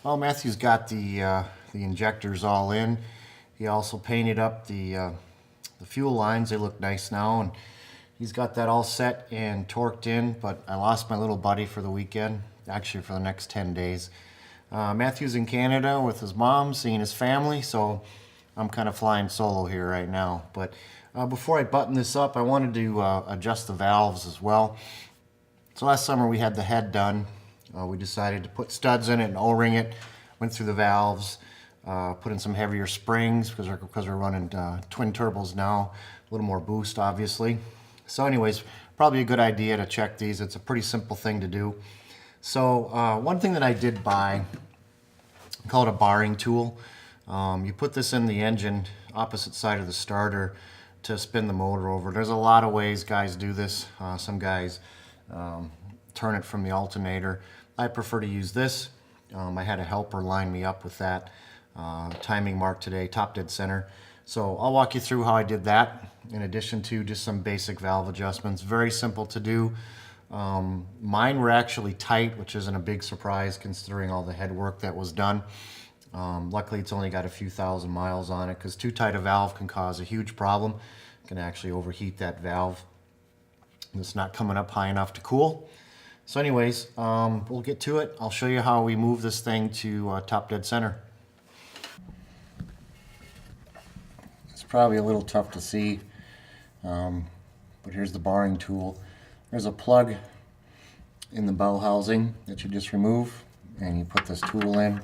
Well, Matthew's got the injectors all in. He also painted up the fuel lines. They look nice now, and he's got that all set and torqued in. But I lost my little buddy for the weekend, actually for the next 10 days. Matthew's in Canada with his mom, seeing his family, so I'm kind of flying solo here right now. But before I button this up, I wanted to adjust the valves as well. So last summer we had the head done. We decided to put studs in it and O-ring it. Went through the valves, put in some heavier springs because we're running twin turbos now, a little more boost obviously. So anyways, probably a good idea to check these. It's a pretty simple thing to do. So one thing that I did buy, I call it a barring tool. You put this in the engine, opposite side of the starter, to spin the motor over. There's a lot of ways guys do this. Some guys turn it from the alternator. I prefer to use this. I had a helper line me up with that timing mark today, top dead center. So I'll walk you through how I did that, in addition to just some basic valve adjustments. Very simple to do. Mine were actually tight, which isn't a big surprise considering all the head work that was done. Luckily it's only got a few thousand miles on it, because too tight a valve can cause a huge problem. It can actually overheat that valve. It's not coming up high enough to cool. So anyways, we'll get to it. I'll show you how we move this thing to top dead center. It's probably a little tough to see, but here's the barring tool. There's a plug in the bell housing that you just remove, and you put this tool in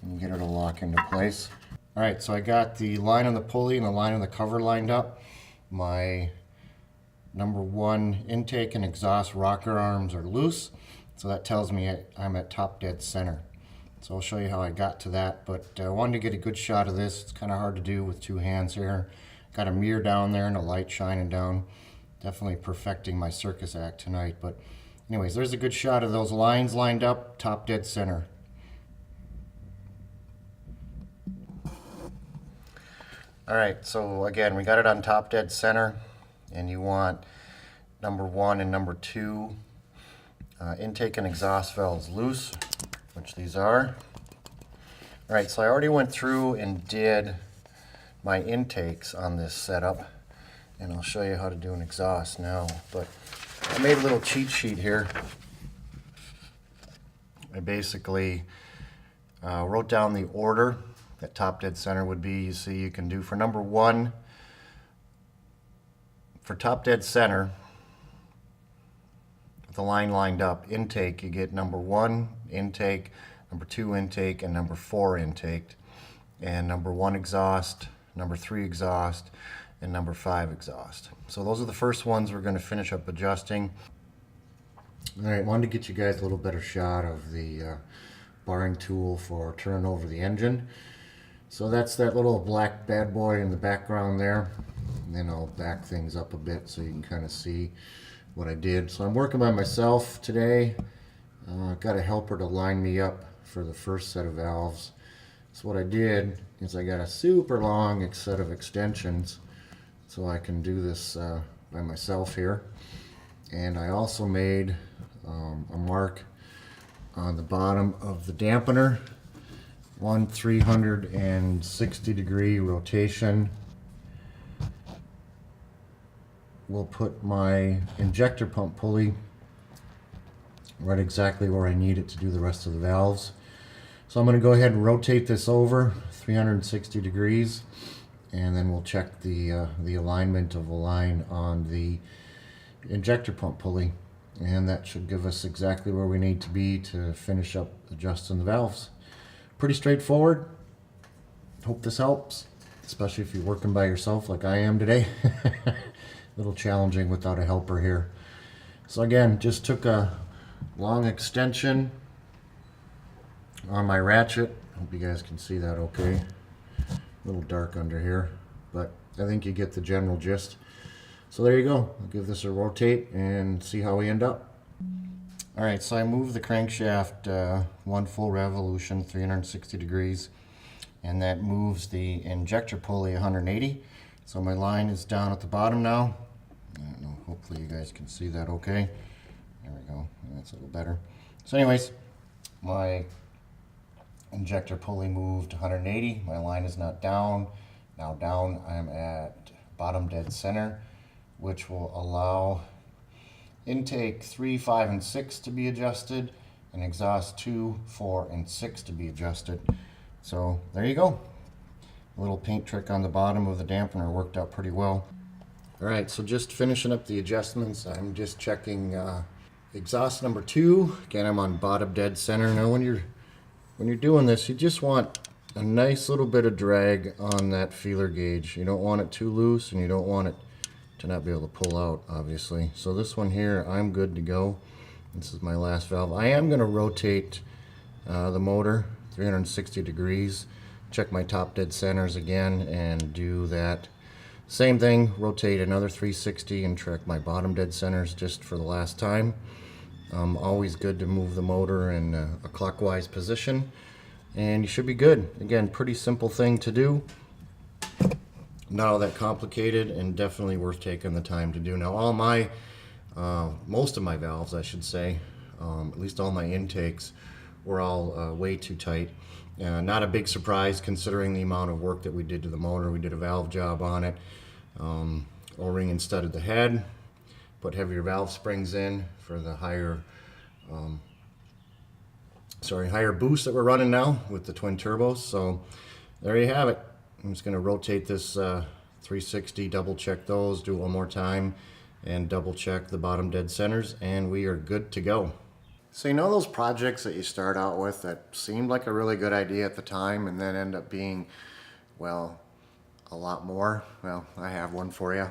and you get it to lock into place. Alright, so I got the line on the pulley and the line on the cover lined up. My number 1 intake and exhaust rocker arms are loose, so that tells me I'm at top dead center. So I'll show you how I got to that, but I wanted to get a good shot of this. It's kind of hard to do with 2 hands here. Got a mirror down there and a light shining down. Definitely perfecting my circus act tonight, but anyways, there's a good shot of those lines lined up, top dead center. Alright, so again, we got it on top dead center, and you want number 1 and number 2 intake and exhaust valves loose, which these are. Alright, so I already went through and did my intakes on this setup, and I'll show you how to do an exhaust now. But I made a little cheat sheet here. I basically wrote down the order that top dead center would be. You see, you can do for number 1, for top dead center, with the line lined up, intake, you get number 1 intake, number 2 intake, and number 4 intake, and number 1 exhaust, number 3 exhaust, and number 5 exhaust. So those are the first ones we're going to finish up adjusting. Alright, wanted to get you guys a little better shot of the barring tool for turning over the engine. So that's that little black bad boy in the background there. And then I'll back things up a bit so you can kind of see what I did. So I'm working by myself today. Got a helper to line me up for the first set of valves. So what I did is I got a super long set of extensions so I can do this by myself here. And I also made a mark on the bottom of the dampener. 1 360-degree rotation. We'll put my injector pump pulley right exactly where I need it to do the rest of the valves. So I'm going to go ahead and rotate this over 360 degrees, and then we'll check the alignment of the line on the injector pump pulley, and that should give us exactly where we need to be to finish up adjusting the valves. Pretty straightforward. Hope this helps, especially if you're working by yourself like I am today. A little challenging without a helper here. So again, just took a long extension on my ratchet. Hope you guys can see that okay. A little dark under here, but I think you get the general gist. So there you go. I'll give this a rotate and see how we end up. Alright, so I moved the crankshaft 1 full revolution, 360 degrees, and that moves the injector pulley 180. So my line is down at the bottom now. I don't know, hopefully you guys can see that okay. There we go, that's a little better. So anyways, my injector pulley moved 180. My line is not down. Now down, I'm at bottom dead center, which will allow intake 3, 5, and 6 to be adjusted, and exhaust 2, 4, and 6 to be adjusted. So there you go. A little paint trick on the bottom of the dampener worked out pretty well. All right, so just finishing up the adjustments, I'm just checking exhaust number 2. Again, I'm on bottom dead center. Now when you're doing this, you just want a nice little bit of drag on that feeler gauge. You don't want it too loose, and you don't want it to not be able to pull out, obviously. So this one here, I'm good to go. This is my last valve. I am going to rotate the motor 360 degrees, check my top dead centers again, and do that same thing. Rotate another 360 and check my bottom dead centers just for the last time. Always good to move the motor in a clockwise position, and you should be good. Again, pretty simple thing to do. Not all that complicated, and definitely worth taking the time to do. Now all my most of my valves, I should say, at least all my intakes, were all way too tight. Not a big surprise considering the amount of work that we did to the motor. We did a valve job on it, O-ring and studded the head, put heavier valve springs in for the higher higher boost that we're running now with the twin turbos. So there you have it. I'm just going to rotate this 360, double check those, do it one more time, and double check the bottom dead centers, and we are good to go. So you know those projects that you start out with that seemed like a really good idea at the time and then end up being, well, a lot more? Well, I have one for you.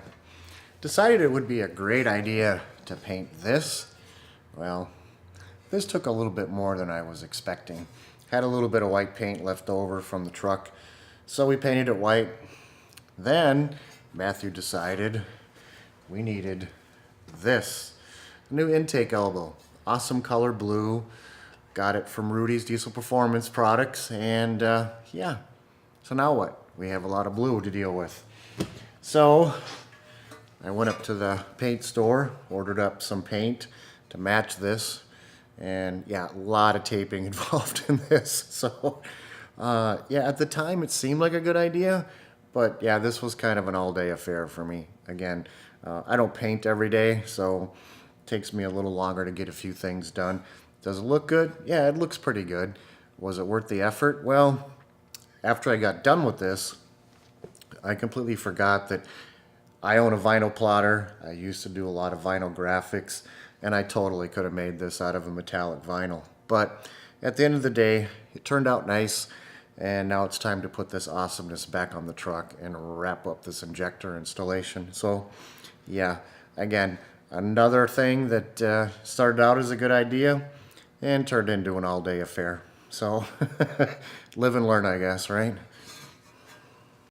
Decided it would be a great idea to paint this. Well, this took a little bit more than I was expecting. Had a little bit of white paint left over from the truck, so we painted it white. Then Matthew decided we needed this new intake elbow. Awesome color blue. Got it from Rudy's Diesel Performance Products, and yeah. So now what? We have a lot of blue to deal with. So I went up to the paint store, ordered up some paint to match this, and yeah, a lot of taping involved in this. So yeah, at the time it seemed like a good idea, but yeah, this was kind of an all-day affair for me. Again, I don't paint every day, so it takes me a little longer to get a few things done. Does it look good? Yeah, it looks pretty good. Was it worth the effort? Well, after I got done with this, I completely forgot that I own a vinyl plotter. I used to do a lot of vinyl graphics, and I totally could have made this out of a metallic vinyl. But at the end of the day, it turned out nice, and now it's time to put this awesomeness back on the truck and wrap up this injector installation. So yeah, again, another thing that started out as a good idea and turned into an all-day affair. So live and learn, I guess, right?